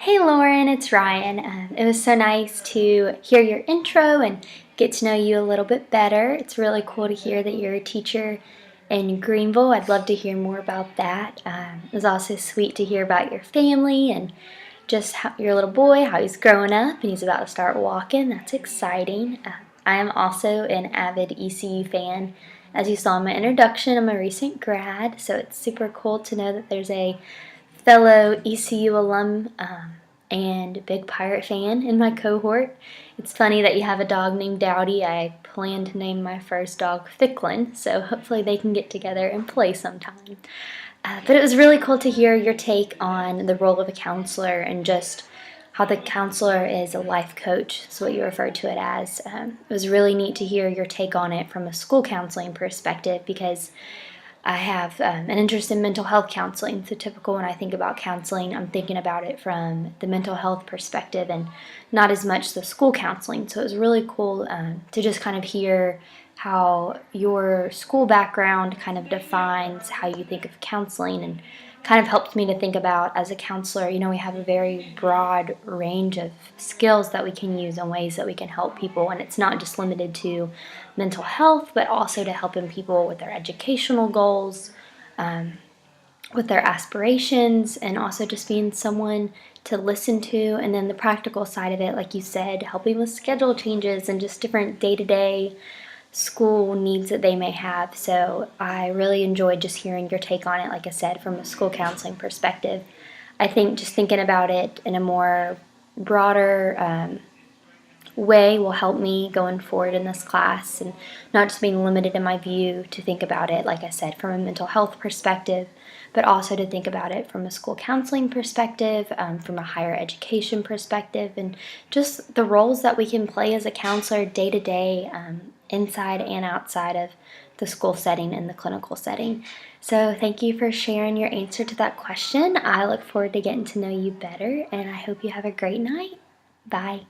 Hey Lauren, it's Ryan. It was so nice to hear your intro and get to know you a little bit better. It's really cool to hear that you're a teacher in Greenville. I'd love to hear more about that. It was also sweet to hear about your family and just how, your little boy, how he's growing up and he's about to start walking. That's exciting. I am also an avid ECU fan. As you saw in my introduction, I'm a recent grad, so it's super cool to know that there's a fellow ECU alum and big Pirate fan in my cohort. It's funny that you have a dog named Dowdy. I plan to name my first dog Ficklin, so hopefully they can get together and play sometime. But it was really cool to hear your take on the role of a counselor and just how the counselor is a life coach, is what you referred to it as. It was really neat to hear your take on it from a school counseling perspective because I have an interest in mental health counseling. So typical when I think about counseling, I'm thinking about it from the mental health perspective and not as much the school counseling. So it was really cool to just kind of hear how your school background kind of defines how you think of counseling and kind of helped me to think about as a counselor, we have a very broad range of skills that we can use and ways that we can help people. And it's not just limited to mental health, but also to helping people with their educational goals, with their aspirations, and also just being someone to listen to. And then the practical side of it, like you said, helping with schedule changes and just different day-to-day school needs that they may have. So I really enjoyed just hearing your take on it, like I said, from a school counseling perspective. I think just thinking about it in a more broader way will help me going forward in this class and not just being limited in my view to think about it, like I said, from a mental health perspective, but also to think about it from a school counseling perspective, from a higher education perspective, and just the roles that we can play as a counselor day to day, inside and outside of the school setting and the clinical setting. So thank you for sharing your answer to that question. I look forward to getting to know you better, and I hope you have a great night. Bye.